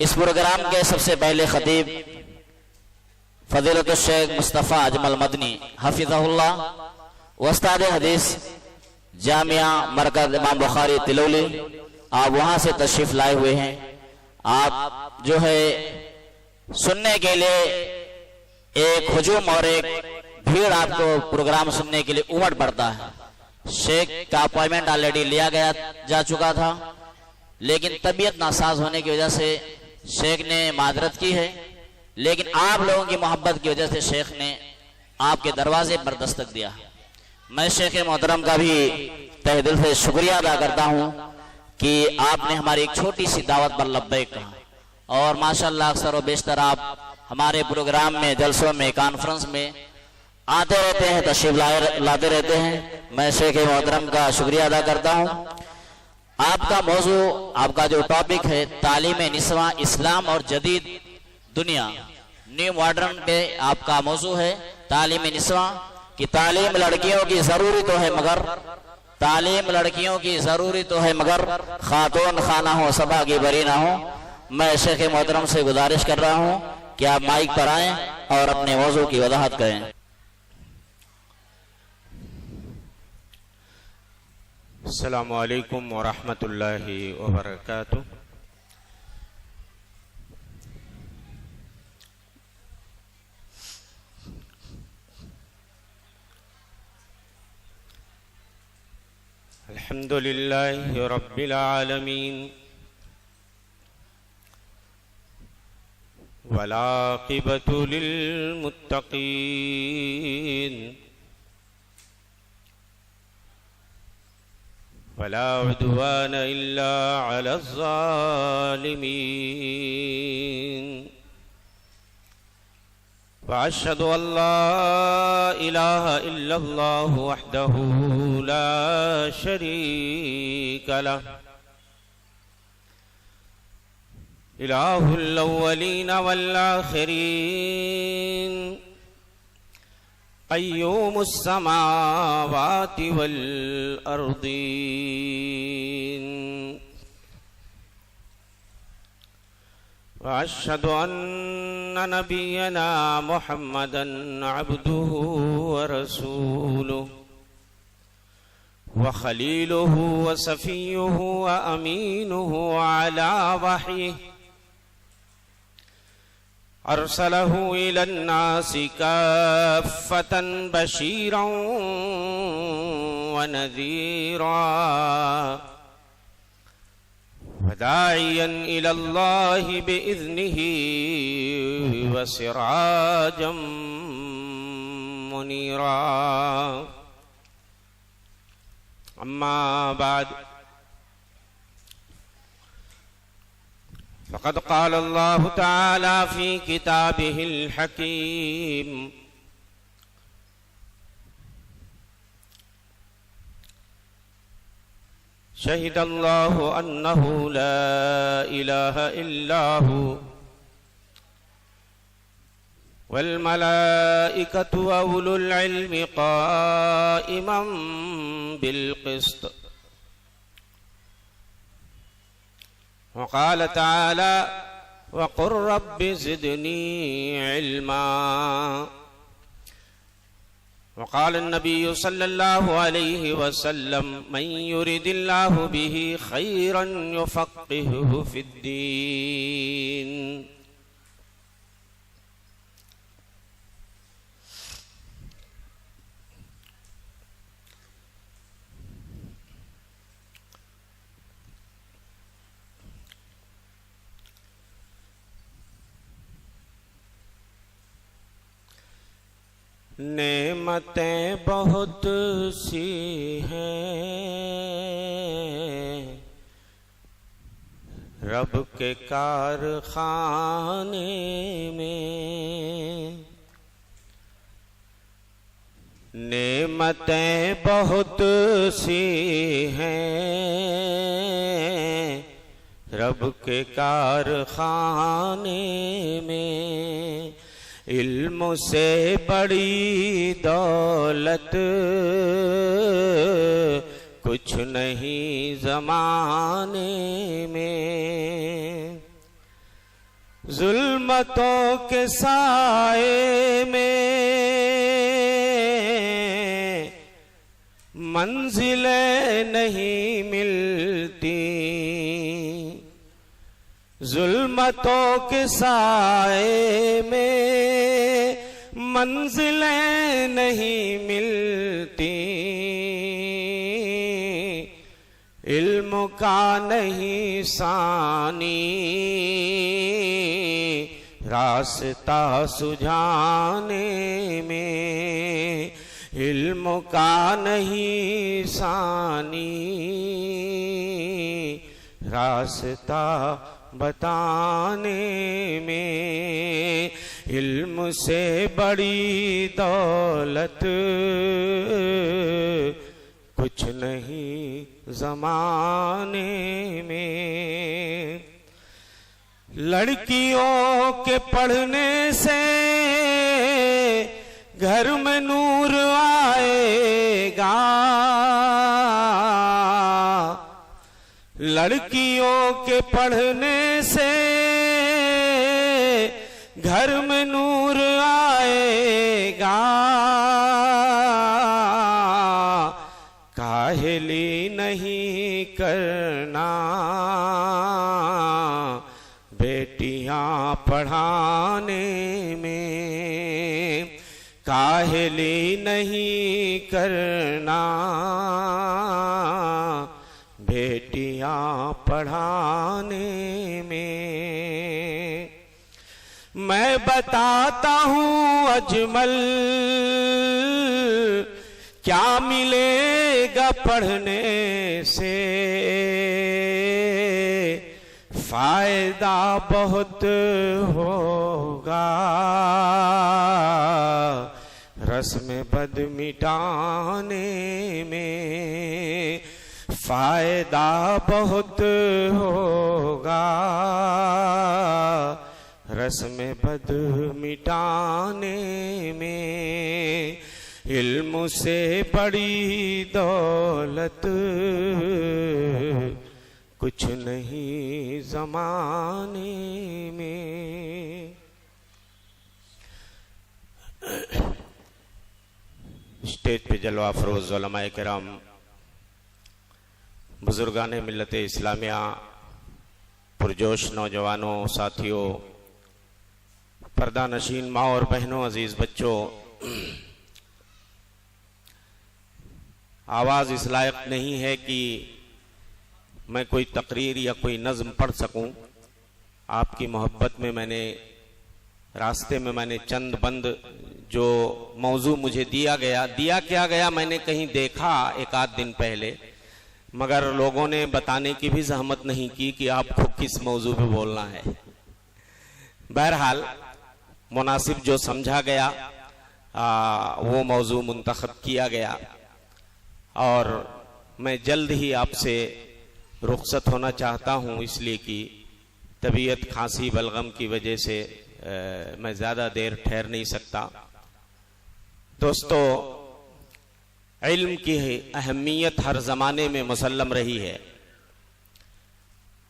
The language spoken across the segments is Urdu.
اس پروگرام کے سب سے پہلے خطیب فضیلت الشیخ مصطفیٰ اجمل مدنی حفظہ اللہ، استاد حدیث جامعہ مرکز امام بخاری تلولی، آپ وہاں سے تشریف لائے ہوئے ہیں۔ آپ جو ہے سننے کے لیے ایک ہجوم اور ایک بھیڑ آپ کو پروگرام سننے کے لیے امٹ پڑتا ہے۔ شیخ کا اپوائنمنٹ آلریڈی لیا جا چکا تھا، لیکن طبیعت ناساز ہونے کی وجہ سے شیخ نے معذرت کی ہے، لیکن آپ لوگوں کی محبت کی وجہ سے شیخ نے آپ کے دروازے پر دستک دیا۔ میں شیخ محترم کا بھی تہ دل سے شکریہ ادا کرتا ہوں کہ آپ نے ہماری ایک چھوٹی سی دعوت پر لبیک کہا، اور ماشاءاللہ اکثر و بیشتر آپ ہمارے پروگرام میں، جلسوں میں، کانفرنس میں آتے رہتے ہیں، تشریف لاتے رہتے ہیں۔ میں شیخ محترم کا شکریہ ادا کرتا ہوں۔ آپ کا موضوع، آپ کا جو ٹاپک ہے تعلیم نسواں، اسلام اور جدید دنیا، نیو ماڈرن پہ آپ کا موضوع ہے تعلیم نسواں کہ تعلیم لڑکیوں کی ضروری تو ہے مگر خاتون خانہ ہو صبا کی بری نہ ہو۔ میں شیخ محترم سے گزارش کر رہا ہوں کہ آپ مائک پر آئیں اور اپنے موضوع کی وضاحت کریں۔ السلام علیکم ورحمۃ اللہ وبرکاتہ۔ الحمد للہ رب العالمین والعاقبۃ للمتقین ولا عدوان الا على الظالمین واشهد ان لا اله الا الله وحده لا شريك له اله الاولين والآخرين قيوم السماوات والأرضين وأشهد أن نبينا محمدا عبده ورسوله وخليله وصفيه وأمينه على وحيه أرسله إلى الناس كافة بشيرا ونذيرا وداعيا إلى الله بإذنه وسراجا منيرا أما بعد فقد قال الله تعالى في كتابه الحكيم شهد الله أنه لا إله إلا هو والملائكة وأولو العلم قائما بالقسط وقال تعالى وقل رب زدني علما وقال النبي صلى الله عليه وسلم من يرد الله به خيرا يفقهه في الدين نعمتیں بہت سی ہیں رب کے کارخانے میں، نعمتیں بہت سی ہیں رب کے کارخانے میں، علم سے بڑی دولت کچھ نہیں زمانے میں، ظلمتوں کے سائے میں منزلیں نہیں ملتی، ظلمتوں کے سائے میں منزلیں نہیں ملتی، علم کا نہیں ثانی راستہ سجھانے میں، علم کا نہیں ثانی راستہ بتانے میں، علم سے بڑی دولت کچھ نہیں زمانے میں، لڑکیوں کے پڑھنے سے گھر میں نور آئے گا، لڑکیوں کے پڑھنے سے گھر میں نور آئے گا، کاہلی نہیں کرنا بیٹیاں پڑھانے میں، کاہلی نہیں کرنا بیٹیاں پڑھانے میں، میں بتاتا ہوں اجمل کیا ملے گا پڑھنے سے، فائدہ بہت ہوگا رسم بد مٹانے میں، فائدہ بہت ہوگا رسم بد مٹانے میں، علم سے بڑی دولت کچھ نہیں زمانے میں۔ اسٹیج پہ جلوہ افروز علماء کرام، بزرگان ملت اسلامیہ، پرجوش نوجوانوں، ساتھیوں، پردہ نشین ماں اور بہنوں، عزیز بچوں، آواز اس لائق نہیں ہے کہ میں کوئی تقریر یا کوئی نظم پڑھ سکوں۔ آپ کی محبت میں میں نے راستے میں میں نے چند بند جو موضوع مجھے دیا کیا گیا میں نے کہیں دیکھا ایک آدھ دن پہلے، مگر لوگوں نے بتانے کی بھی زحمت نہیں کی کہ آپ کو کس موضوع پہ بولنا ہے۔ بہرحال مناسب جو سمجھا گیا وہ موضوع منتخب کیا گیا، اور میں جلد ہی آپ سے رخصت ہونا چاہتا ہوں، اس لیے کہ طبیعت کھانسی بلغم کی وجہ سے میں زیادہ دیر ٹھہر نہیں سکتا۔ دوستو، علم کی اہمیت ہر زمانے میں مسلم رہی ہے۔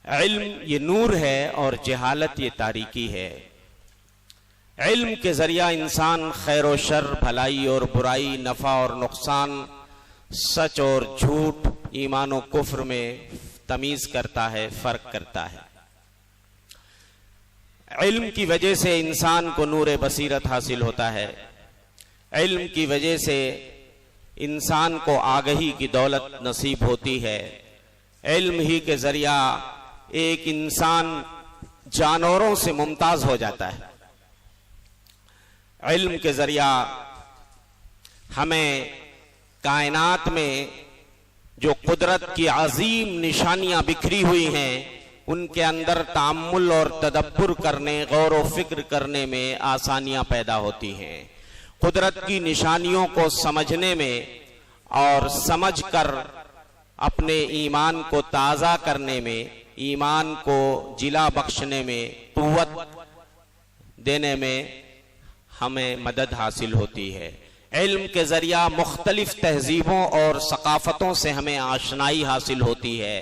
علم یہ نور ہے اور جہالت یہ تاریکی ہے۔ علم کے ذریعہ انسان خیر و شر، بھلائی اور برائی، نفع اور نقصان، سچ اور جھوٹ، ایمان و کفر میں تمیز کرتا ہے، فرق کرتا ہے۔ علم کی وجہ سے انسان کو نور بصیرت حاصل ہوتا ہے۔ علم کی وجہ سے انسان کو آگہی کی دولت نصیب ہوتی ہے۔ علم ہی کے ذریعہ ایک انسان جانوروں سے ممتاز ہو جاتا ہے۔ علم کے ذریعہ ہمیں کائنات میں جو قدرت کی عظیم نشانیاں بکھری ہوئی ہیں ان کے اندر تأمل اور تدبر کرنے، غور و فکر کرنے میں آسانیاں پیدا ہوتی ہیں۔ قدرت کی نشانیوں کو سمجھنے میں اور سمجھ کر اپنے ایمان کو تازہ کرنے میں، ایمان کو جلا بخشنے میں، قوت دینے میں ہمیں مدد حاصل ہوتی ہے۔ علم کے ذریعہ مختلف تہذیبوں اور ثقافتوں سے ہمیں آشنائی حاصل ہوتی ہے،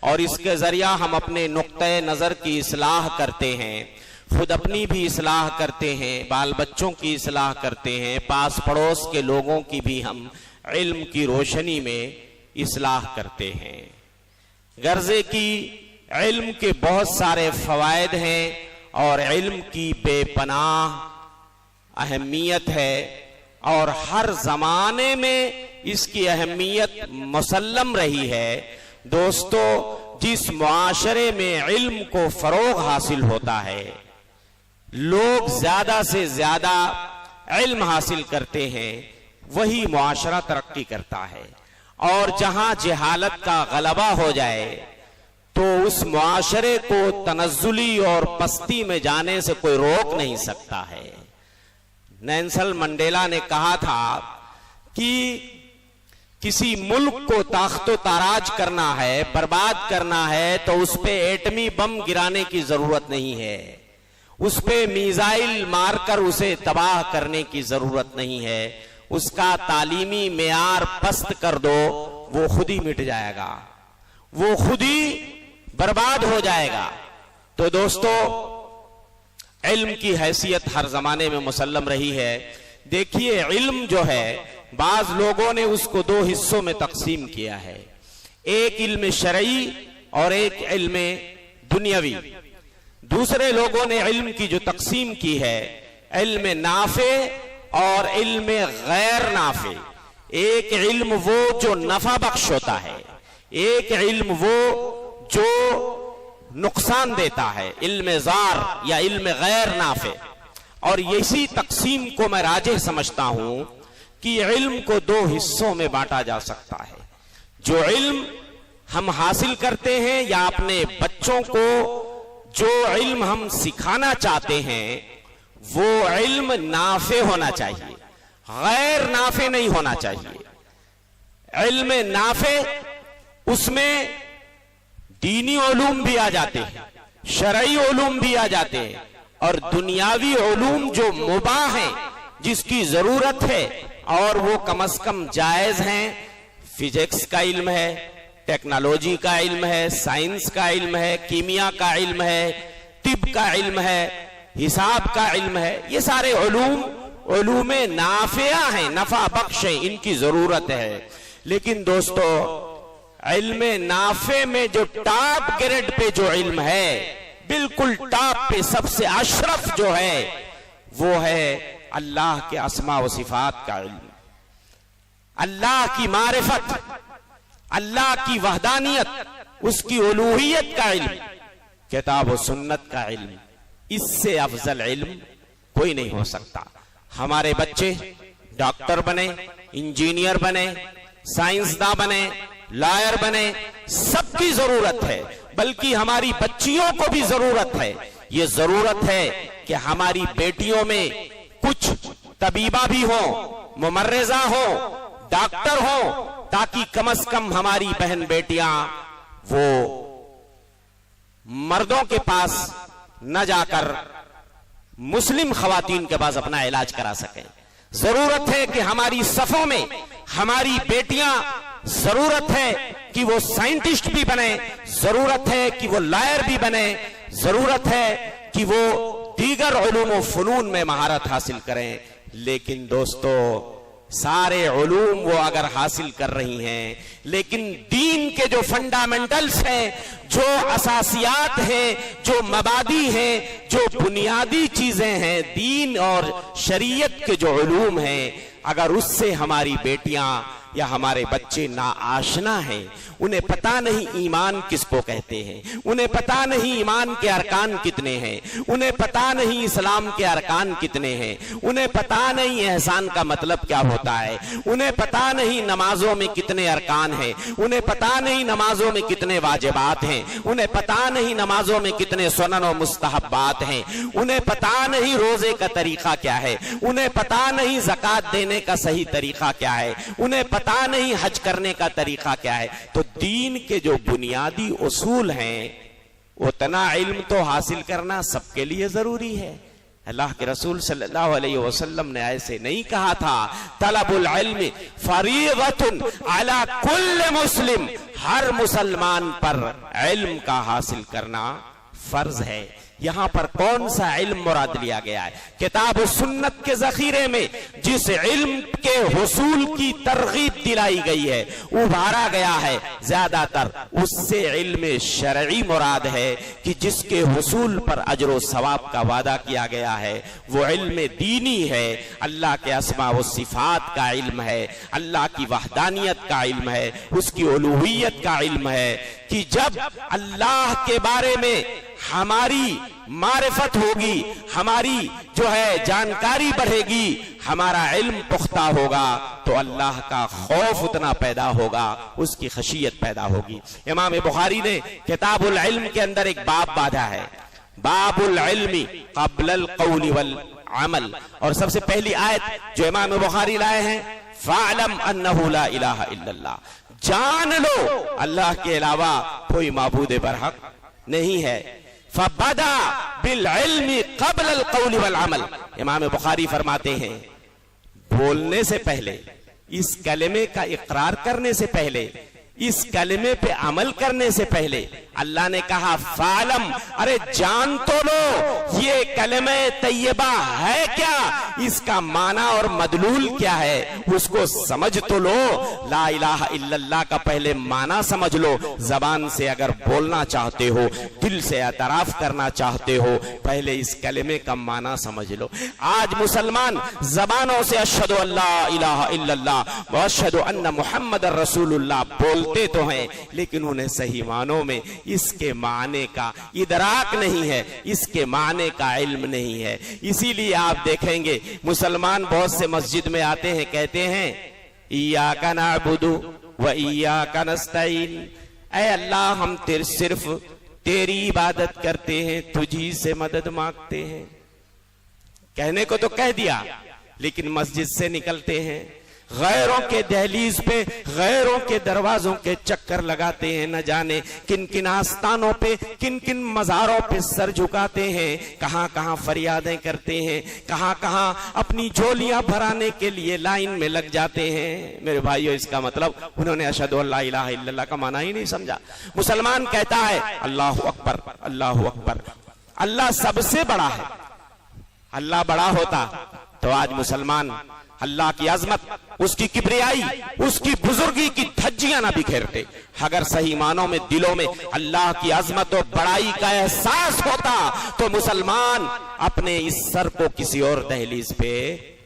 اور اس کے ذریعہ ہم اپنے نقطۂ نظر کی اصلاح کرتے ہیں۔ خود اپنی بھی اصلاح کرتے ہیں، بال بچوں کی اصلاح کرتے ہیں، پاس پڑوس کے لوگوں کی بھی ہم علم کی روشنی میں اصلاح کرتے ہیں۔ غرضے کی علم کے بہت سارے فوائد ہیں اور علم کی بے پناہ اہمیت ہے، اور ہر زمانے میں اس کی اہمیت مسلم رہی ہے۔ دوستو، جس معاشرے میں علم کو فروغ حاصل ہوتا ہے، لوگ زیادہ سے زیادہ علم حاصل کرتے ہیں، وہی معاشرہ ترقی کرتا ہے، اور جہاں جہالت کا غلبہ ہو جائے تو اس معاشرے کو تنزلی اور پستی میں جانے سے کوئی روک نہیں سکتا ہے۔ نیلسن منڈیلا نے کہا تھا کہ کسی ملک کو تاخت و تاراج کرنا ہے، برباد کرنا ہے، تو اس پہ ایٹمی بم گرانے کی ضرورت نہیں ہے، اس پہ میزائل مار کر اسے تباہ کرنے کی ضرورت نہیں ہے، اس کا تعلیمی معیار پست کر دو، وہ خود ہی مٹ جائے گا، وہ خود ہی برباد ہو جائے گا۔ تو دوستو، علم کی حیثیت ہر زمانے میں مسلم رہی ہے۔ دیکھیے، علم جو ہے بعض لوگوں نے اس کو دو حصوں میں تقسیم کیا ہے، ایک علم شرعی اور ایک علم دنیاوی۔ دوسرے لوگوں نے علم کی جو تقسیم کی ہے، علم نافع اور علم غیر نافع۔ ایک علم وہ جو نفع بخش ہوتا ہے، ایک علم وہ جو نقصان دیتا ہے، علم ضار یا علم غیر نافع۔ اور اسی تقسیم کو میں راجح سمجھتا ہوں کہ علم کو دو حصوں میں بانٹا جا سکتا ہے۔ جو علم ہم حاصل کرتے ہیں یا اپنے بچوں کو جو علم ہم سکھانا چاہتے ہیں، وہ علم نافع ہونا چاہیے، غیر نافع نہیں ہونا چاہیے۔ علم نافع، اس میں دینی علوم بھی آ جاتے ہیں، شرعی علوم بھی آ جاتے ہیں، اور دنیاوی علوم جو مباح ہیں، جس کی ضرورت ہے اور وہ کم از کم جائز ہیں۔ فزکس کا علم ہے، ٹیکنالوجی کا علم ہے، سائنس کا علم ہے، کیمیا کا علم ہے، طب کا علم ہے، حساب کا علم ہے، یہ سارے علوم نافعہ ہیں، نفع بخش ہیں، ان کی ضرورت ہے۔ لیکن دوستو، علم نافع میں جو ٹاپ گریڈ پہ جو علم ہے، بالکل ٹاپ پہ سب سے اشرف جو ہے، وہ ہے اللہ کے اسماء و صفات کا علم، اللہ کی معرفت، اللہ کی وحدانیت، اس کی الوہیت کا علم، کتاب و سنت کا علم۔ اس سے افضل علم کوئی نہیں ہو سکتا۔ ہمارے بچے ڈاکٹر بنے، انجینئر بنے، سائنسداں بنے، لائر بنے، سب کی ضرورت ہے، بلکہ ہماری بچیوں کو بھی ضرورت ہے۔ یہ ضرورت ہے کہ ہماری بیٹیوں میں کچھ طبیبہ بھی ہوں، ممرضہ ہوں، ڈاکٹر ہوں، تاکہ کم از کم ہماری بہن بیٹیاں وہ مردوں کے پاس نہ جا کر مسلم خواتین کے پاس اپنا علاج کرا سکیں۔ ضرورت ہے کہ ہماری صفوں میں ہماری بیٹیاں، ضرورت ہے کہ وہ سائنٹسٹ بھی بنے، ضرورت ہے کہ وہ لائر بھی بنے، ضرورت ہے کہ وہ دیگر علوم و فنون میں مہارت حاصل کریں۔ لیکن دوستو، سارے علوم وہ اگر حاصل کر رہی ہیں، لیکن دین کے جو فنڈامنٹلز ہیں، جو اساسیات ہیں، جو مبادی ہیں، جو بنیادی چیزیں ہیں، دین اور شریعت کے جو علوم ہیں، اگر اس سے ہماری بیٹیاں یا ہمارے بچے نا آشنا ہیں، انہیں پتہ نہیں ایمان کس کو کہتے ہیں، انہیں پتہ نہیں ایمان کے ارکان کتنے ہیں، انہیں پتہ نہیں اسلام کے ارکان کتنے ہیں، انہیں پتہ نہیں احسان کا مطلب کیا ہوتا ہے، انہیں پتہ نہیں نمازوں میں کتنے ارکان ہیں، انہیں پتہ نہیں نمازوں میں کتنے واجبات ہیں، انہیں پتہ نہیں نمازوں میں کتنے سنن و مستحبات ہیں، انہیں پتہ نہیں روزے کا طریقہ کیا ہے، انہیں پتہ نہیں زکوٰۃ دینے کا صحیح طریقہ کیا ہے، انہیں پتہ نہیں حج کرنے کا طریقہ کیا ہے۔ تو دین کے جو بنیادی اصول ہیں، اتنا علم تو حاصل کرنا سب کے لیے ضروری ہے۔ اللہ کے رسول صلی اللہ علیہ وسلم نے ایسے نہیں کہا تھا، طلب العلم فریضۃ علی کل مسلم، ہر مسلمان پر علم کا حاصل کرنا فرض ہے۔ یہاں پر کون سا علم مراد لیا گیا ہے؟ کتاب و سنت کے ذخیرے میں جس علم کے حصول کی ترغیب دلائی گئی ہے، ابھارا گیا ہے، زیادہ تر اس سے علم شرعی مراد ہے کہ جس کے حصول پر اجر و ثواب کا وعدہ کیا گیا ہے، وہ علم دینی ہے، اللہ کے اسماء و صفات کا علم ہے، اللہ کی وحدانیت کا علم ہے، اس کی الوہیت کا علم ہے، کہ جب اللہ کے بارے میں ہماری معرفت ہوگی، ہماری جو ہے جانکاری بڑھے گی، ہمارا علم پختہ ہوگا تو اللہ کا خوف اتنا پیدا ہوگا، اس کی خشیت پیدا ہوگی۔ امام بخاری نے کتاب العلم کے اندر ایک باب باندھا ہے، باب العلم قبل القول والعمل، اور سب سے پہلی آیت جو امام بخاری لائے ہیں، فَاعْلَمْ أَنَّهُ لَا إِلَهَ إِلَّا اللَّهُ، جان لو اللہ کے علاوہ کوئی معبود برحق نہیں ہے۔ فَبَدَا بِالْعِلْمِ قَبْلَ الْقَوْلِ وَالْعَمَلِ، امام بخاری فرماتے ہیں بولنے سے پہلے، اس کلمے کا اقرار کرنے سے پہلے، اس کلمے پہ عمل کرنے سے پہلے اللہ نے کہا فعلم، ارے جان تو لو یہ کلمہ طیبہ ہے کیا، اس کا معنی اور مدلول کیا ہے، اس کو سمجھ تو لو۔ لا الہ الا اللہ کا پہلے معنی سمجھ لو، زبان سے اگر بولنا چاہتے ہو، دل سے اعتراف کرنا چاہتے ہو، پہلے اس کلمے کا معنی سمجھ لو۔ آج مسلمان زبانوں سے اشہد ان لا الہ الا اللہ واشہد ان محمد رسول اللہ بولتے تو ہیں، لیکن انہیں صحیح معنوں میں اس کے معنی کا ادراک نہیں ہے، اس کے معنی کا علم نہیں ہے۔ اسی لیے آپ دیکھیں گے مسلمان بہت سے مسجد میں آتے ہیں، کہتے ہیں ایاک نعبد و ایاک نستعین، اے اللہ ہم صرف تیری عبادت کرتے ہیں، تجھی سے مدد مانگتے ہیں۔ کہنے کو تو کہہ دیا، لیکن مسجد سے نکلتے ہیں، غیروں کے دہلیز پہ، غیروں کے دروازوں کے چکر لگاتے ہیں، نہ جانے کن کن آستانوں پہ، کن کن مزاروں پہ سر جھکاتے ہیں، کہاں کہاں فریادیں کرتے ہیں، کہاں کہاں اپنی جھولیاں بھرانے کے لیے لائن میں لگ جاتے ہیں۔ میرے بھائیو، اس کا مطلب انہوں نے اشہد ان لا الہ الا اللہ کا معنی ہی نہیں سمجھا۔ مسلمان کہتا ہے اللہ اکبر، اللہ اکبر، اللہ سب سے بڑا ہے۔ اللہ بڑا ہوتا تو آج مسلمان اللہ کی عظمت، اس کی کبریائی، اس کی بزرگی کی دھجیاں نہ بکھیرتے۔ اگر صحیح معنوں میں دلوں میں اللہ کی عظمت و بڑائی کا احساس ہوتا تو مسلمان اپنے اس سر کو کسی اور دہلیز پہ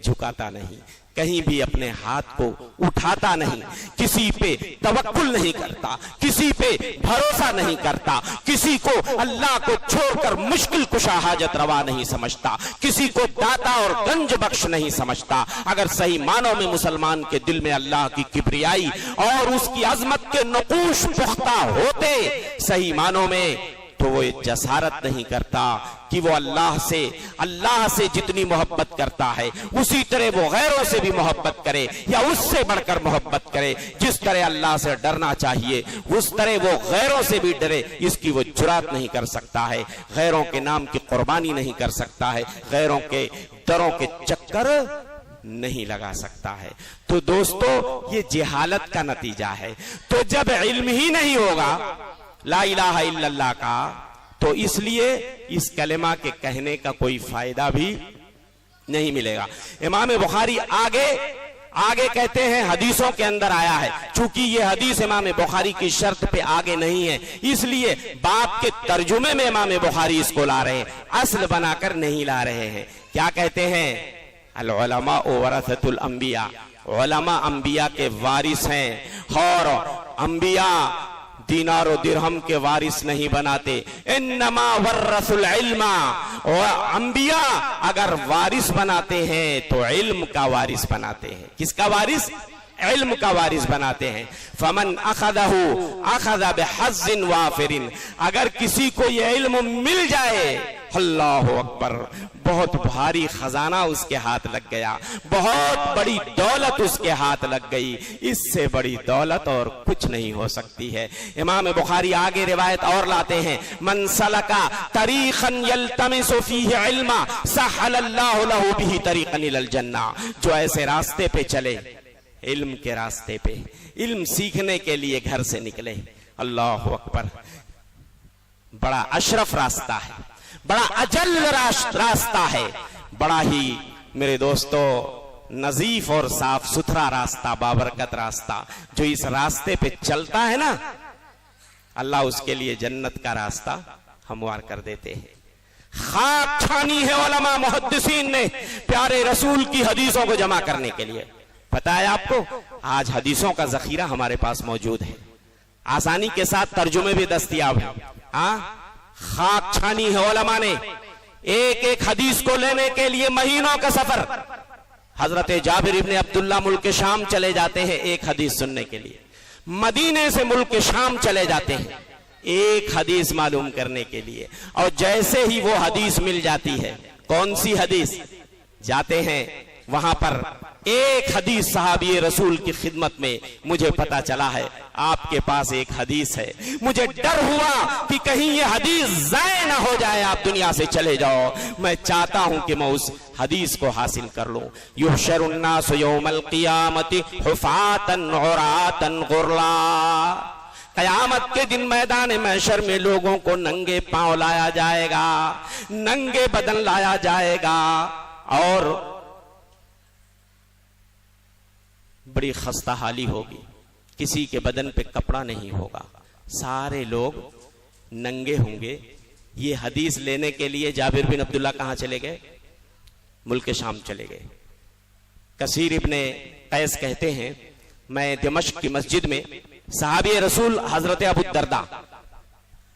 جھکاتا نہیں، کہیں بھی اپنے ہاتھ کو اٹھاتا نہیں، کسی پہ توکل نہیں کرتا، کسی پہ بھروسہ نہیں کرتا، کسی کو اللہ کو چھوڑ کر مشکل کشا حاجت روا نہیں سمجھتا، کسی کو داتا اور گنج بخش نہیں سمجھتا۔ اگر صحیح معنوں میں مسلمان کے دل میں اللہ کی کبریائی اور اس کی عظمت کے نقوش پختہ ہوتے صحیح معنوں میں، تو وہ جسارت نہیں کرتا کہ وہ اللہ سے جتنی محبت کرتا ہے اسی طرح وہ غیروں سے بھی محبت کرے، یا اس سے بڑھ کر محبت کرے۔ جس طرح اللہ سے ڈرنا چاہیے اس طرح وہ غیروں سے بھی ڈرے، اس کی وہ جرات نہیں کر سکتا ہے، غیروں کے نام کی قربانی نہیں کر سکتا ہے، غیروں کے دروں کے چکر نہیں لگا سکتا ہے۔ تو دوستو، یہ جہالت کا نتیجہ ہے۔ تو جب علم ہی نہیں ہوگا لا الہ الا اللہ کا، تو اس لیے اس کلمہ کے کہنے کا کوئی فائدہ بھی نہیں ملے گا۔ امام بخاری آگے کہتے ہیں، حدیثوں کے اندر آیا ہے، چونکہ یہ حدیث امام بخاری کی شرط پہ آگے نہیں ہے، اس لیے باب کے ترجمے میں امام بخاری اس کو لا رہے ہیں، اصل بنا کر نہیں لا رہے ہیں۔ کیا کہتے ہیں؟ العلماء ورثۃ الانبیاء، علماء انبیاء کے وارث ہیں، اور انبیاء دینار و درہم کے وارث نہیں بناتے۔ انما ورث العلم، انبیاء اگر وارث بناتے ہیں تو علم کا وارث بناتے ہیں۔ کس کا وارث؟ علم کا وارث بناتے ہیں۔ فمن اخذہ اخذ بحظ وافر، اگر کسی کو یہ علم مل جائے، اللہ اکبر، بہت بھاری خزانہ اس کے ہاتھ لگ گیا، بہت بڑی دولت اس کے ہاتھ لگ گئی، اس سے بڑی دولت اور کچھ نہیں ہو سکتی ہے۔ امام بخاری آگے روایت اور لاتے ہیں، من سلکا طریقا یلتمس فیہ علما سہل اللہ لہ بہ طریقا الی الجنہ، جو ایسے راستے پہ چلے، علم کے راستے پہ، علم سیکھنے کے لیے گھر سے نکلے، اللہ اکبر، بڑا اشرف راستہ ہے، بڑا اجل راستہ ہے، بڑا ہی میرے دوستو نظیف اور صاف ستھرا راستہ، بابرکت راستہ. جو اس راستے پہ چلتا ہے نا، اللہ اس کے لیے جنت کا راستہ ہموار کر دیتے ہیں. خاک چھانی ہے علماء محدثین نے پیارے رسول کی حدیثوں کو جمع کرنے کے لیے. پتا ہے آپ کو، آج حدیثوں کا ذخیرہ ہمارے پاس موجود ہے، آسانی کے ساتھ ترجمے بھی دستیاب ہیں. خاک چھانی ہے علماء نے، ایک ایک حدیث کو لینے کے لیے مہینوں کا سفر. حضرت جابر ابن عبداللہ ملک شام چلے جاتے ہیں ایک حدیث سننے کے لیے، مدینے سے ملک شام چلے جاتے ہیں ایک حدیث معلوم کرنے کے لیے. اور جیسے ہی وہ حدیث مل جاتی ہے، کون سی حدیث، جاتے ہیں وہاں پر ایک حدیث صحابی رسول کی خدمت میں. مجھے پتا چلا ہے آپ کے پاس ایک حدیث ہے، مجھے ڈر ہوا کہ کہیں یہ حدیث ضائع نہ ہو جائے، آپ دنیا سے چلے جاؤ. میں چاہتا ہوں کہ میں اس حدیث کو حاصل کر لوں. یحشر الناس یوم القیامت حفاتا عراتا غرلا. قیامت کے دن میدان محشر میں لوگوں کو ننگے پاؤں لایا جائے گا، ننگے بدن لایا جائے گا، اور بڑی خستہ حالی ہوگی. کسی کے بدن پہ کپڑا نہیں ہوگا، سارے لوگ ننگے ہوں گے. یہ حدیث لینے کے لیے جابر بن عبداللہ کہاں چلے گئے؟ ملک شام چلے گئے. کثیر ابن قیس کہتے ہیں میں دمشق کی مسجد میں صحابی رسول حضرت ابو الدرداء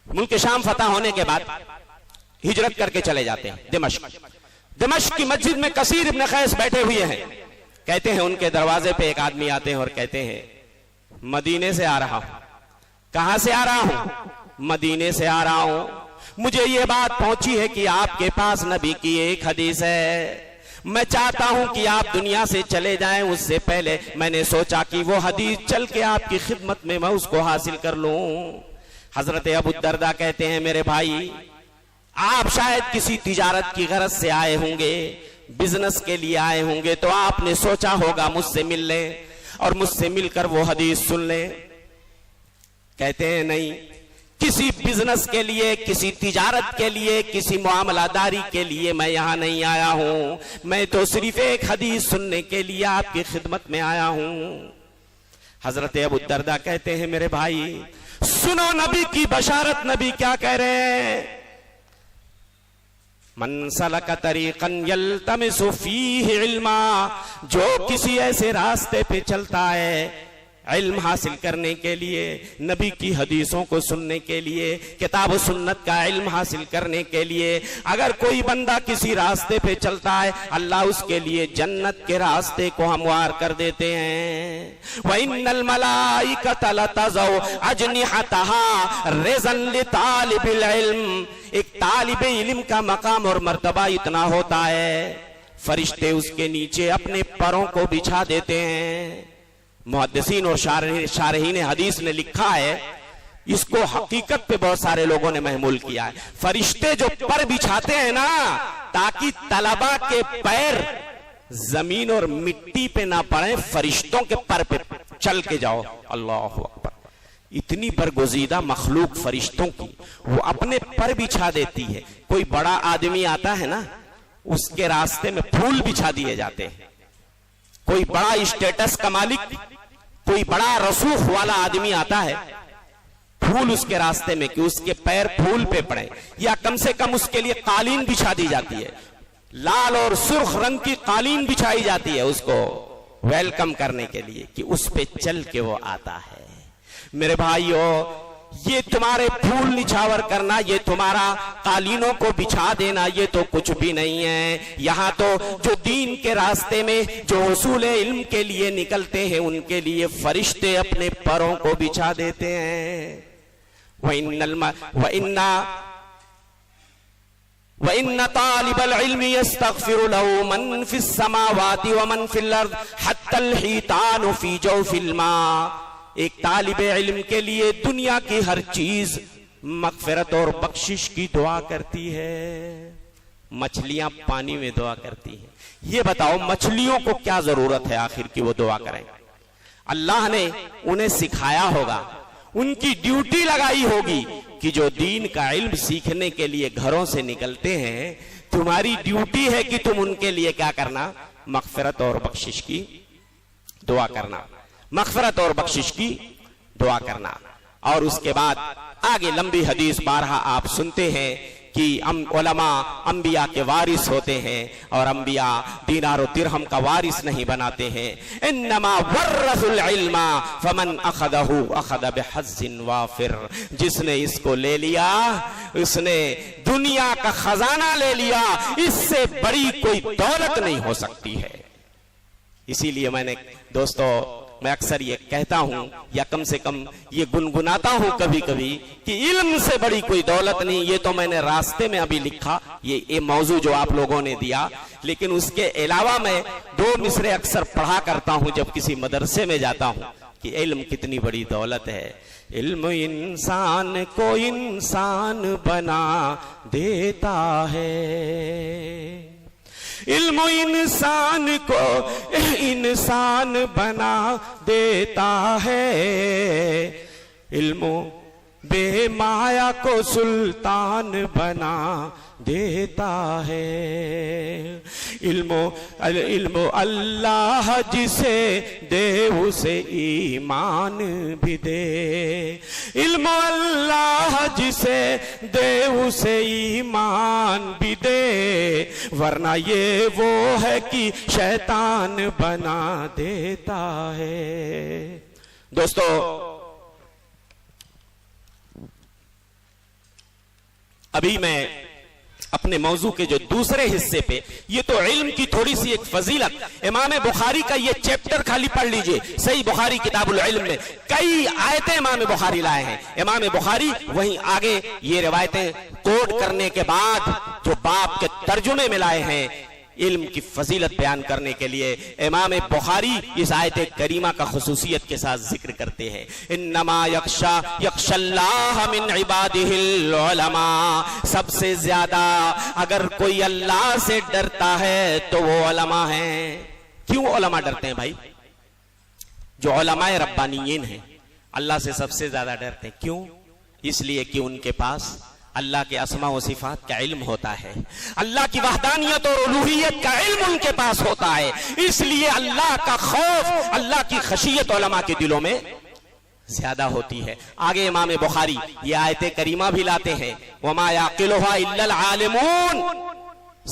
ملک شام فتح ہونے کے بعد ہجرت کر کے چلے جاتے ہیں دمشق کی مسجد میں کثیر ابن قیس بیٹھے ہوئے ہیں. کہتے ہیں ان کے دروازے پہ ایک آدمی آتے ہیں اور کہتے ہیں مدینے سے آ رہا ہوں. کہاں سے آ رہا ہوں؟ مدینے سے آ رہا ہوں. مجھے یہ بات پہنچی ہے کہ آپ کے پاس نبی کی ایک حدیث ہے، میں چاہتا ہوں کہ آپ دنیا سے چلے جائیں، اس سے پہلے میں نے سوچا کہ وہ حدیث چل کے آپ کی خدمت میں اس کو حاصل کر لوں. حضرت ابو الدرداء کہتے ہیں میرے بھائی، آپ شاید کسی تجارت کی غرض سے آئے ہوں گے، بزنس کے لیے آئے ہوں گے، تو آپ نے سوچا ہوگا مجھ سے مل لیں اور مجھ سے مل کر وہ حدیث سن لیں. کہتے ہیں نہیں، کسی بزنس کے لیے، کسی تجارت کے لیے، کسی معاملہ داری کے لیے میں یہاں نہیں آیا ہوں، میں تو صرف ایک حدیث سننے کے لیے آپ کی خدمت میں آیا ہوں. حضرت ابو الدرداء کہتے ہیں میرے بھائی سنو نبی کی بشارت. نبی کیا کہہ رہے ہیں؟ من سلک طریقا یلتمس فیہ علما، جو کسی ایسے راستے پہ چلتا ہے علم حاصل کرنے کے لیے، نبی کی حدیثوں کو سننے کے لیے، کتاب و سنت کا علم حاصل کرنے کے لیے، اگر کوئی بندہ کسی راستے پہ چلتا ہے اللہ اس کے لیے جنت کے راستے کو ہموار کر دیتے ہیں. وَإِنَّ الْمَلَائِكَةَ لَتَضَعُ أَجْنِحَتَهَا رِضًا لِطَالِبِ الْعِلْمِ. ایک طالب علم کا مقام اور مرتبہ اتنا ہوتا ہے، فرشتے اس کے نیچے اپنے پروں کو بچھا دیتے ہیں. محدثین اور شارحین حدیث نے لکھا ہے، اس کو حقیقت پہ بہت سارے لوگوں نے محمول کیا ہے. فرشتے جو پر بچھاتے ہیں نا تاکہ طلبہ کے پیر زمین اور مٹی پہ نہ پڑیں، فرشتوں کے پر پہ چل کے جاؤ. اللہ اکبر. اتنی برگزیدہ مخلوق فرشتوں کی وہ اپنے پر بچھا دیتی ہے. کوئی بڑا آدمی آتا ہے نا اس کے راستے میں پھول بچھا دیے جاتے ہیں. کوئی بڑا اسٹیٹس کا مالک، کوئی بڑا رسوخ والا آدمی آتا ہے، پھول اس کے راستے میں کہ اس کے پیر پھول پہ پڑے، یا کم سے کم اس کے لیے قالین بچھا دی جاتی ہے، لال اور سرخ رنگ کی قالین بچھائی جاتی ہے اس کو ویلکم کرنے کے لیے کہ اس پہ چل کے وہ آتا ہے. میرے بھائیو، یہ تمہارے پھول نچھاور کرنا، یہ تمہارا قالینوں کو بچھا دینا، یہ تو کچھ بھی نہیں ہے. یہاں تو جو دین کے راستے میں جو حصول علم کے لیے نکلتے ہیں ان کے لیے فرشتے اپنے پروں کو بچھا دیتے ہیں. وَإِنَّ طَالِبَ الْعِلْمِ يَسْتَغْفِرُ لَهُ مَنْ فِي السَّمَاوَاتِ وَمَنْ فِي الْأَرْضِ حَتَّى الْحِيتَانُ فِي جَوْفِ الْمَاءِ. ایک طالب علم کے لیے دنیا کی ہر چیز مغفرت اور بخشش کی دعا کرتی ہے. مچھلیاں پانی میں دعا کرتی ہیں. یہ بتاؤ مچھلیوں کو کیا ضرورت ہے آخر کی وہ دعا کریں؟ اللہ نے انہیں سکھایا ہوگا، ان کی ڈیوٹی لگائی ہوگی کہ جو دین کا علم سیکھنے کے لیے گھروں سے نکلتے ہیں، تمہاری ڈیوٹی ہے کہ تم ان کے لیے کیا کرنا؟ مغفرت اور بخشش کی دعا کرنا، مغفرت اور بخشش کی دعا کرنا۔ اور اس کے بعد آگے لمبی حدیث بارہا آپ سنتے ہیں کہ علماء انبیاء کے وارث ہوتے ہیں، اور انبیاء دینار و درہم کا وارث نہیں بناتے ہیں۔ انما ورثوا العلم فمن اخذہ اخذ بحظ وافر، جس نے اس کو لے لیا اس نے دنیا کا خزانہ لے لیا، اس سے بڑی کوئی دولت نہیں ہو سکتی ہے۔ اسی لیے میں اکثر یہ کہتا ہوں، یا کم سے کم یہ گنگناتا ہوں کبھی کبھی، کہ علم سے بڑی کوئی دولت نہیں۔ یہ تو میں نے راستے میں ابھی لکھا، یہ موضوع جو آپ لوگوں نے دیا، لیکن اس کے علاوہ میں 2 مصرے اکثر پڑھا کرتا ہوں جب کسی مدرسے میں جاتا ہوں، کہ علم کتنی بڑی دولت ہے۔ علم انسان کو انسان بنا دیتا ہے، علم انسان کو انسان بنا دیتا ہے، علم بے مایا کو سلطان بنا دیتا ہے۔ علم اللہ جسے دے اسے ایمان بھی دے، علم اللہ جسے دے اسے ایمان بھی دے، ورنہ یہ وہ ہے کہ شیطان بنا دیتا ہے۔ دوستو، ابھی میں اپنے موضوع کے جو دوسرے حصے پہ، یہ تو علم کی تھوڑی سی ایک فضیلت، امام بخاری کا یہ چیپٹر خالی پڑھ لیجئے، صحیح بخاری کتاب العلم میں کئی آیتیں امام بخاری لائے ہیں۔ امام بخاری وہیں آگے یہ روایتیں کوٹ کرنے کے بعد جو باب کے ترجمے میں لائے ہیں، علم کی فضیلت بیان کرنے کے لیے امام بخاری اس آیت کریمہ کا خصوصیت کے ساتھ ذکر کرتے ہیں۔ انما یخشى اللہ من عبادہ العلماء، سب سے زیادہ اگر کوئی اللہ سے ڈرتا ہے تو وہ علماء ہیں۔ کیوں علماء ڈرتے ہیں بھائی؟ جو علماء ربانیین ہیں اللہ سے سب سے زیادہ ڈرتے ہیں۔ کیوں؟ اس لیے کہ ان کے پاس اللہ کے اسماء و صفات کا علم ہوتا ہے، اللہ کی وحدانیت اور الوہیت کا علم ان کے پاس ہوتا ہے، اس لیے اللہ کا خوف، اللہ کی خشیت علماء کے دلوں میں زیادہ ہوتی ہے۔ آگے امام بخاری یہ آیت کریمہ بھی لاتے ہیں، وَمَا يَعْقِلُهَا إِلَّا الْعَالِمُونَ،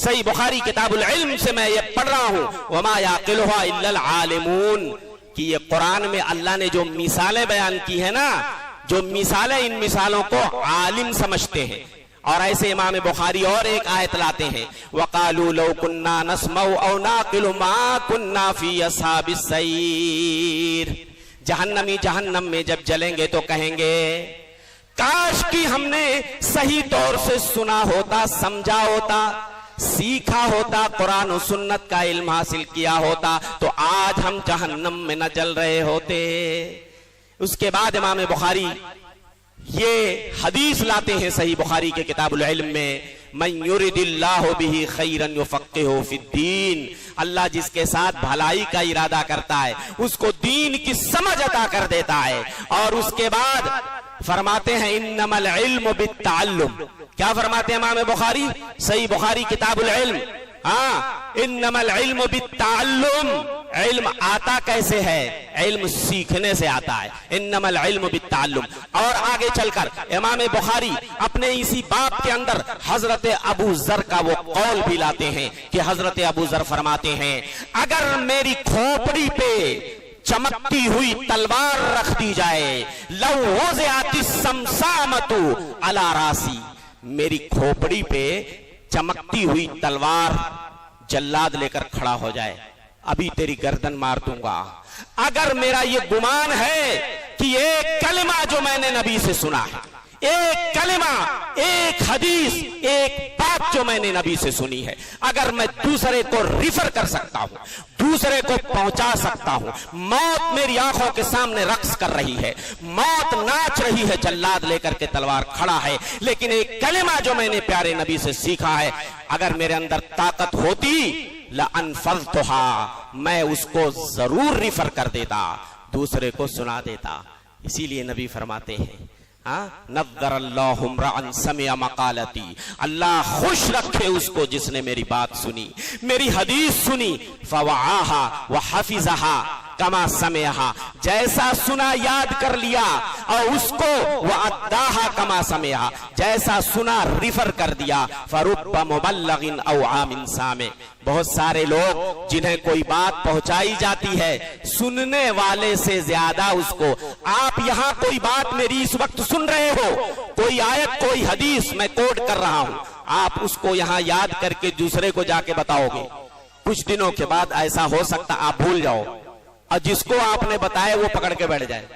صحیح بخاری کتاب العلم سے میں یہ پڑھ رہا ہوں، وَمَا يَعْقِلُهَا إِلَّا الْعَالِمُونَ، کہ یہ قرآن میں اللہ نے جو مثالیں بیان کی ہیں نا، جو مثالیں، ان مثالوں کو عالم سمجھتے ہیں۔ اور ایسے امام بخاری اور ایک آیت لاتے ہیں، وَقَالُوا لَوْ كُنَّا نَسْمَعُ أَوْ نَعْقِلُ مَا كُنَّا فِي أَصْحَابِ السَّعِيرِ، جہنمی جہنم میں جب جلیں گے تو کہیں گے کاش کہ ہم نے صحیح طور سے سنا ہوتا، سمجھا ہوتا، سیکھا ہوتا، قرآن و سنت کا علم حاصل کیا ہوتا تو آج ہم جہنم میں نہ جل رہے ہوتے۔ اس کے بعد امام بخاری یہ حدیث لاتے ہیں صحیح بخاری کے کتاب العلم میں، من یرد اللہ بہ خیرا یفقہہ فی الدین، اللہ جس کے ساتھ بھلائی کا ارادہ کرتا ہے اس کو دین کی سمجھ عطا کر دیتا ہے۔ اور اس کے بعد فرماتے ہیں انما العلم بالتعلم، کیا فرماتے ہیں امام بخاری صحیح بخاری کتاب العلم؟ انما العلم بالتعلم، علم آتا کیسے ہے؟ علم سیکھنے سے آتا ہے، انما العلم بالتعلم۔ اور آگے چل کر امام بخاری اپنے اسی باب کے اندر حضرت ابو ذر کا وہ قول بھی لاتے ہیں کہ حضرت ابو ذر فرماتے ہیں اگر میری کھوپڑی پہ چمکتی ہوئی تلوار رکھ دی جائے، لو وضعت السمسامۃ علی راسی، میری کھوپڑی پہ چمکتی ہوئی تلوار جلاد لے کر کھڑا ہو جائے، ابھی تیری گردن مار دوں گا۔ اگر میرا یہ گمان ہے کہ ایک کلمہ جو میں نے نبی سے سنا ہے، ایک کلمہ، ایک حدیث، ایک بات جو میں نے نبی سے سنی ہے، اگر میں دوسرے کو ریفر کر سکتا ہوں، دوسرے کو پہنچا سکتا ہوں، موت میری آنکھوں کے سامنے رقص کر رہی ہے، موت ناچ رہی ہے، جلاد لے کر کے تلوار کھڑا ہے، لیکن ایک کلمہ جو میں نے پیارے نبی سے سیکھا ہے، اگر میرے اندر طاقت ہوتی لَأَنفَذْتُهَا، میں اس کو ضرور ریفر کر دیتا، دوسرے کو سنا دیتا۔ اسی لیے نبی فرماتے ہیں نذر اللہ امرأ سمع مقالتی، اللہ خوش رکھے اس کو جس نے میری بات سنی، میری حدیث سنی، فوعاہا وحفظہا کما سمعہا، جیسا سنا یاد کر لیا، اور اس کو وعداہا کما سمعہا، جیسا سنا ریفر کر دیا، فرب مبلغ او عام سامع، بہت سارے لوگ جنہیں کوئی بات پہنچائی جاتی ہے سننے والے سے زیادہ اس کو، آپ یہاں کوئی بات میری اس وقت سن رہے ہو، کوئی آیت کوئی حدیث میں کوٹ کر رہا ہوں، آپ اس کو یہاں یاد کر کے دوسرے کو جا کے بتاؤ گے، کچھ دنوں کے بعد ایسا ہو سکتا آپ بھول جاؤ، اور جس کو آپ نے بتایا وہ پکڑ کے بیٹھ جائے،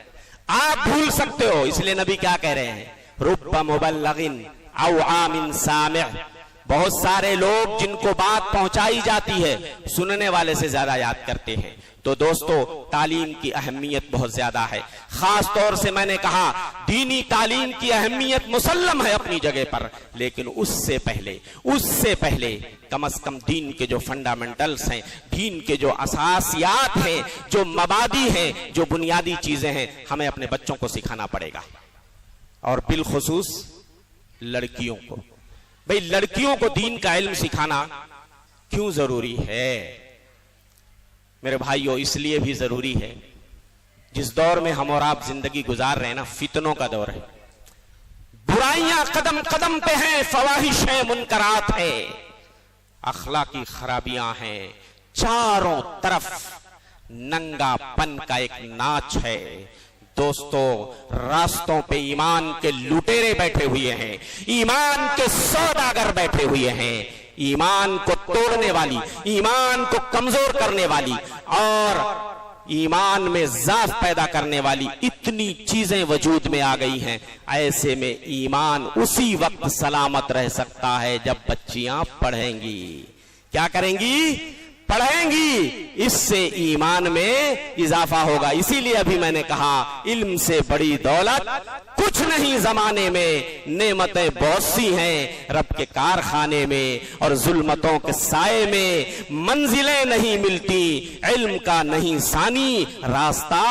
آپ بھول سکتے ہو۔ اس لیے نبی کیا کہہ رہے ہیں، رب مبلغ او عام سامع، بہت سارے لوگ جن کو بات پہنچائی جاتی ہے سننے والے سے زیادہ یاد کرتے ہیں۔ تو دوستو، تعلیم کی اہمیت بہت زیادہ ہے، خاص طور سے میں نے کہا دینی تعلیم کی اہمیت مسلم ہے اپنی جگہ پر، لیکن اس سے پہلے کم از کم دین کے جو فنڈامنٹلز ہیں، دین کے جو اساسیات ہیں، جو مبادی ہیں، جو بنیادی چیزیں ہیں، ہمیں اپنے بچوں کو سکھانا پڑے گا، اور بالخصوص لڑکیوں کو۔ بھئی لڑکیوں کو دین کا علم سکھانا کیوں ضروری ہے میرے بھائیو؟ اس لیے بھی ضروری ہے، جس دور میں ہم اور آپ زندگی گزار رہے ہیں نا، فتنوں کا دور ہے، برائیاں قدم قدم پہ ہیں، فواحش ہیں، منکرات ہیں، اخلاقی خرابیاں ہیں، چاروں طرف ننگا پن کا ایک ناچ ہے۔ دوستو، راستوں پہ ایمان کے لٹیرے بیٹھے ہوئے ہیں، ایمان کے سوداگر بیٹھے ہوئے ہیں، ایمان کو توڑنے والی، ایمان کو کمزور کرنے والی اور ایمان میں ضعف پیدا کرنے والی اتنی چیزیں وجود میں آ گئی ہیں۔ ایسے میں ایمان اسی وقت سلامت رہ سکتا ہے جب بچیاں پڑھیں گی۔ کیا کریں گی؟ پڑھیں گی، اس سے ایمان میں اضافہ ہوگا۔ اسی لیے ابھی میں نے کہا علم سے بڑی دولت کچھ نہیں زمانے میں، نعمتیں بہت سی ہیں رب کے کارخانے میں، اور ظلمتوں کے سائے میں منزلیں نہیں ملتی، علم کا نہیں ثانی راستہ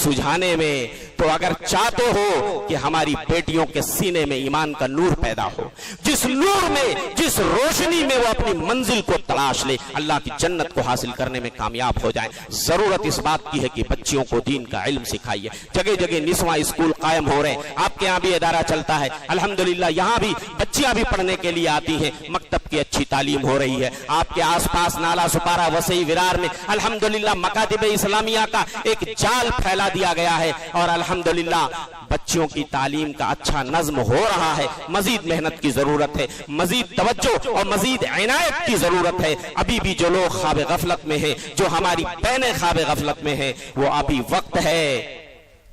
سجھانے میں۔ تو اگر چاہتے ہو کہ ہماری بیٹیوں کے سینے میں ایمان کا نور پیدا ہو، جس نور میں، جس روشنی میں وہ اپنی منزل کو تلاش لے، اللہ کی جنت کو حاصل کرنے میں کامیاب ہو جائیں، ضرورت اس بات کی ہے کہ بچیوں کو دین کا علم سکھائیے۔ جگہ جگہ نسواں اسکول قائم ہو رہے ہیں، آپ کے یہاں بھی ادارہ چلتا ہے، الحمدللہ یہاں بھی بچیاں بھی پڑھنے کے لیے آتی ہیں، مکتب کی اچھی تعلیم ہو رہی ہے۔ آپ کے آس پاس نالا سپارہ وسیع ورار میں الحمدللہ مکاتب اسلامیہ کا ایک جال پھیلا دیا گیا ہے، اور الحمدللہ بچیوں کی تعلیم کا اچھا نظم ہو رہا ہے۔ مزید محنت کی ضرورت ہے، مزید توجہ اور مزید عنایت کی ضرورت ہے۔ ابھی بھی جو لوگ خواب غفلت میں ہیں، جو ہماری بہنیں خواب غفلت میں ہیں، وہ ابھی وقت ہے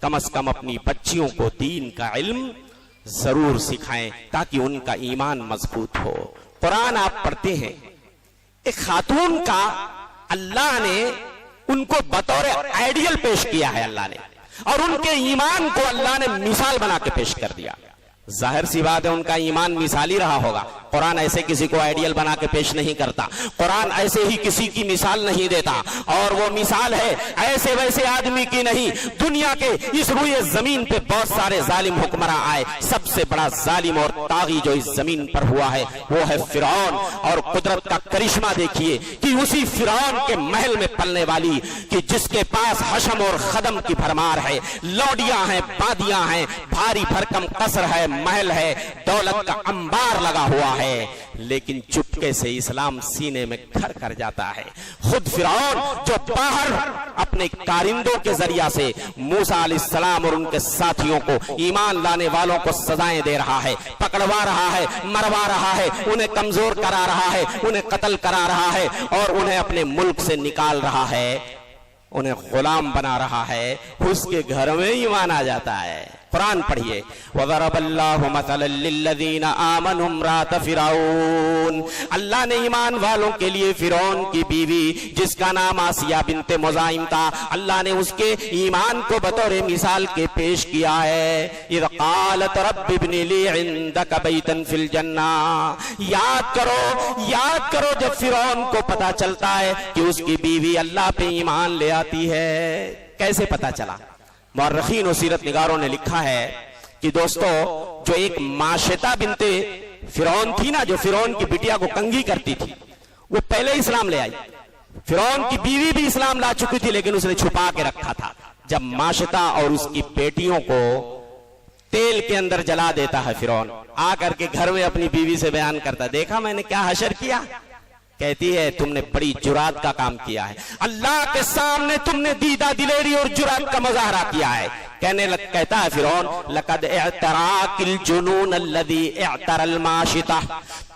کم از کم اپنی بچیوں کو دین کا علم ضرور سکھائیں تاکہ ان کا ایمان مضبوط ہو۔ قرآن آپ پڑھتے ہیں، ایک خاتون کا اللہ نے ان کو بطور آئیڈیل پیش کیا ہے، اللہ نے، اور ان کے ایمان کو اللہ نے مثال بنا کے پیش کر دیا۔ ظاہر سی بات ہے ان کا ایمان مثالی رہا ہوگا۔ قرآن ایسے کسی کو آئیڈیل بنا کے پیش نہیں کرتا، قرآن ایسے ہی کسی کی مثال نہیں دیتا، اور وہ مثال ہے ایسے ویسے آدمی کی نہیں۔ دنیا کے اس روئے زمین پہ بہت سارے ظالم حکمراں آئے، سب سے بڑا ظالم اور طاغی جو اس زمین پر ہوا ہے وہ ہے فرعون، اور قدرت کا کرشمہ دیکھیے کہ اسی فرعون کے محل میں پلنے والی، کہ جس کے پاس حشم اور خدم کی بھرمار ہے، لوڈیاں ہیں، بادیاں ہیں، بھاری بھرکم قصر ہے، محل ہے، دولت کا انبار لگا ہوا ہے، لیکن چپکے سے اسلام سینے میں گھر کر جاتا ہے۔ خود فرعون جو باہر اپنے کارندوں کے ذریعہ سے موسیٰ علیہ السلام اور ان کے ساتھیوں کو، ایمان لانے والوں کو سزائیں دے رہا ہے، پکڑوا رہا ہے، مروا رہا ہے، انہیں کمزور کرا رہا ہے، انہیں قتل کرا رہا ہے، اور انہیں اپنے ملک سے نکال رہا ہے، انہیں غلام بنا رہا ہے، اس کے گھر میں ایمان آ جاتا ہے۔ قرآن پڑھیے، وَضَرَبَ اللَّهُ مَثَلًا لِّلَّذِينَ آمَنُوا امْرَأَتَ فِرْعَوْنَ، اللہ نے ایمان والوں کے لیے فرعون کی بیوی جس کا نام آسیہ بنت مزاحم تھا، اللہ نے اس کے ایمان کو بطور مثال کے پیش کیا ہے۔ اِذْ قَالَتْ رَبِّ ابْنِ لِي عِندَكَ بَيْتًا فِي الْجَنَّةِ، یاد کرو جب فرعون کو پتا چلتا ہے کہ اس کی بیوی اللہ پہ ایمان لے آتی ہے۔ کیسے پتا چلا؟ مورخین و سیرت نگاروں نے لکھا ہے کہ کہ دوستو جو ایک ماشطہ بنتے فرعون تھی نا، جو فرعون کی بٹیا کو کنگھی کرتی تھی، وہ پہلے اسلام لے آئی. فرعون کی بیوی بھی اسلام لا چکی تھی لیکن اس نے چھپا کے رکھا تھا. جب ماشطہ اور اس کی بیٹیوں کو تیل کے اندر جلا دیتا ہے فرعون، آ کر کے گھر میں اپنی بیوی سے بیان کرتا، دیکھا میں نے کیا حشر کیا؟ کہتی ہے تم نے بڑی جرات کا کام کیا ہے، اللہ کے سامنے تم نے دیدہ دلیری اور جرات کا مظاہرہ کیا ہے. کہتا ہے فرعون لقد اعتراک الجنون الذی اعتر الماشطہ،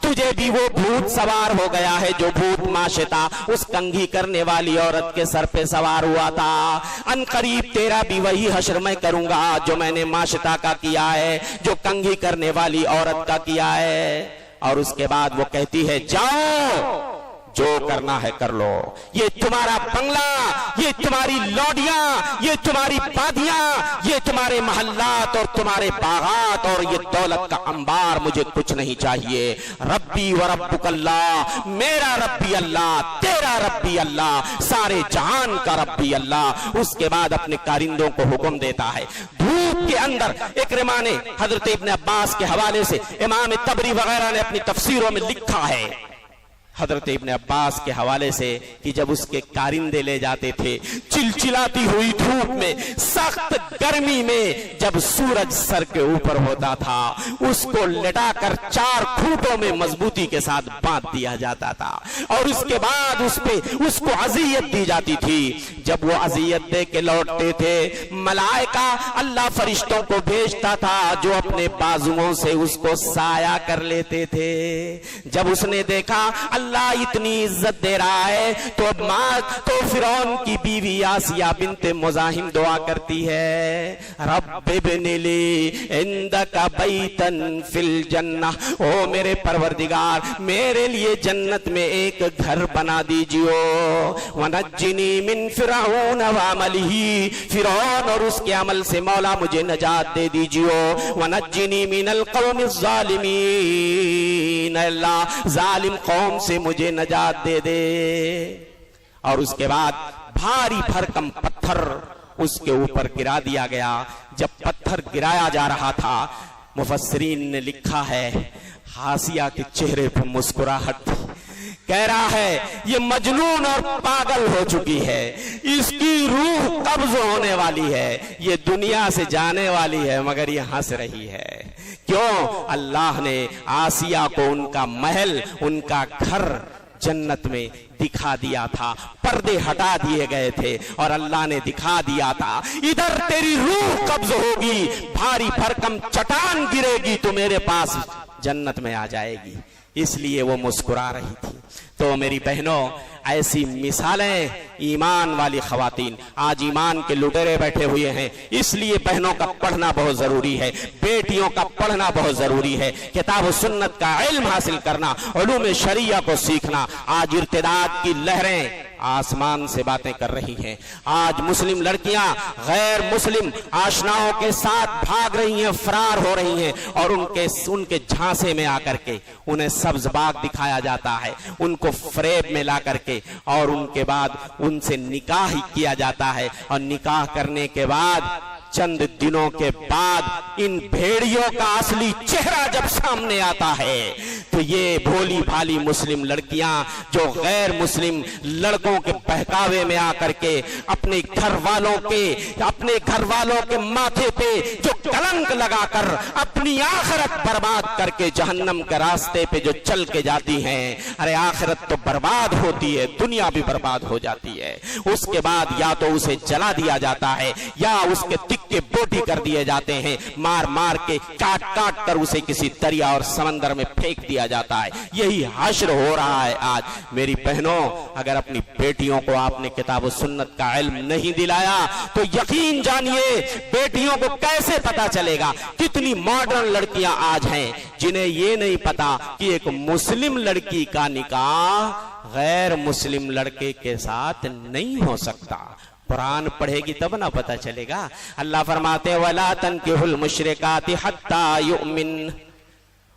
تجھے بھی وہ بھوت سوار ہو گیا ہے جو بھوت ماشطہ اس کنگھی کرنے والی عورت کے سر پہ سوار ہوا تھا. ان قریب تیرا بھی وہی حشر میں کروں گا جو میں نے ماشطہ کا کیا ہے، جو کنگھی کرنے والی عورت کا کیا ہے. اور اس کے بعد وہ کہتی ہے جاؤ جو کرنا ہے کر لو، یہ تمہارا بنگلہ، یہ تمہاری لوڈیاں، یہ تمہاری بادیاں، یہ تمہارے محلات اور تمہارے باغات اور یہ دولت کا انبار مجھے کچھ نہیں چاہیے. ربی و ربک اللہ، میرا ربی اللہ، تیرا ربی اللہ، سارے جہان کا ربی اللہ. اس کے بعد اپنے کارندوں کو حکم دیتا ہے. دھوپ کے اندر اکرمہ نے حضرت ابن عباس کے حوالے سے، امام طبری وغیرہ نے اپنی تفسیروں میں لکھا ہے حضرت ابن عباس کے حوالے سے کہ جب اس کے کارندے لے جاتے تھے چلچلاتی ہوئی دھوپ میں، سخت گرمی میں، جب سورج سر کے اوپر ہوتا تھا اس کو لٹا کر 4 کھوٹوں میں مضبوطی کے ساتھ باندھ دیا جاتا تھا اور اس کے بعد اس کو اذیت دی جاتی تھی. جب وہ اذیت دے کے لوٹتے تھے ملائکہ اللہ فرشتوں کو بھیجتا تھا جو اپنے بازوؤں سے اس کو سایہ کر لیتے تھے. جب اس نے دیکھا اللہ اتنی عزت دے رہا ہے تو فرعون کی بیوی آسیہ بنت مزاحم دعا کرتی ہے رب ابن لی عندک بیتا فی الجنہ، او میرے پروردگار میرے لیے جنت میں ایک گھر بنا دیجیو. ونجنی من فرعون وعملہ، فرعون اور اس کے عمل سے مولا مجھے نجات دے دیجیو. ونجنی من القوم الظالمین، اللہ ظالم قوم سے مجھے نجات دے دے. اور اس کے بعد بھاری بھرکم پتھر اس کے اوپر گرا دیا گیا. جب پتھر گرایا جا رہا تھا مفسرین نے لکھا ہے آسیہ کے چہرے پہ مسکراہٹ تھی. کہہ رہا ہے یہ مجنون اور پاگل ہو چکی ہے، اس کی روح قبض ہونے والی ہے، یہ دنیا سے جانے والی ہے مگر یہ ہنس رہی ہے. کیوں؟ اللہ نے آسیہ کو ان کا محل، ان کا گھر جنت میں دکھا دیا تھا. پردے ہٹا دیے گئے تھے اور اللہ نے دکھا دیا تھا ادھر تیری روح قبض ہوگی، بھاری بھرکم چٹان گرے گی تو میرے پاس جنت میں آ جائے گی. اس لیے وہ مسکرا رہی تھی. تو میری بہنوں ایسی مثالیں ایمان والی خواتین، آج ایمان کے لٹیرے بیٹھے ہوئے ہیں، اس لیے بہنوں کا پڑھنا بہت ضروری ہے، بیٹیوں کا پڑھنا بہت ضروری ہے، کتاب و سنت کا علم حاصل کرنا، علوم شریعہ کو سیکھنا. آج ارتداد کی لہریں آسمان سے باتیں کر رہی ہیں. آج مسلم لڑکیاں غیر مسلم آشناؤں کے ساتھ بھاگ رہی ہیں، فرار ہو رہی ہیں اور ان کے جھانسے میں آ کر کے انہیں سبز باغ دکھایا جاتا ہے، ان کو فریب میں لا کر کے اور ان کے بعد ان سے نکاح کیا جاتا ہے. اور نکاح کرنے کے بعد چند دنوں کے بعد ان بھیڑیوں کا اصلی چہرہ جب سامنے آتا ہے تو یہ بھولی بھالی مسلم لڑکیاں جو غیر مسلم لڑکوں کے بہکاوے میں آ کر کے اپنے گھر والوں کے ماتھے پہ جو کلنک لگا کر اپنی آخرت برباد کر کے جہنم کے راستے پہ جو چل کے جاتی ہیں. ارے آخرت تو برباد ہوتی ہے، دنیا بھی برباد ہو جاتی ہے. اس کے بعد یا تو اسے جلا دیا جاتا ہے یا اس کے کے بوٹی کر دیے جاتے ہیں، مار مار کے کاٹ کاٹ کر اسے کسی دریا اور سمندر میں پھینک دیا جاتا ہے. یہی حشر ہو رہا ہے آج. میری بہنوں اگر اپنی بیٹیوں کو آپ نے کتاب و سنت کا علم نہیں دلایا تو یقین جانیے بیٹیوں کو کیسے پتا چلے گا. کتنی ماڈرن لڑکیاں آج ہیں جنہیں یہ نہیں پتا کہ ایک مسلم لڑکی کا نکاح غیر مسلم لڑکے کے ساتھ نہیں ہو سکتا. قرآن پڑھے گی تب نہ پتہ چلے گا. اللہ فرماتے وَلَا تَنْكِحُوا الْمُشْرِكَاتِ حَتَّى يُؤْمِنْ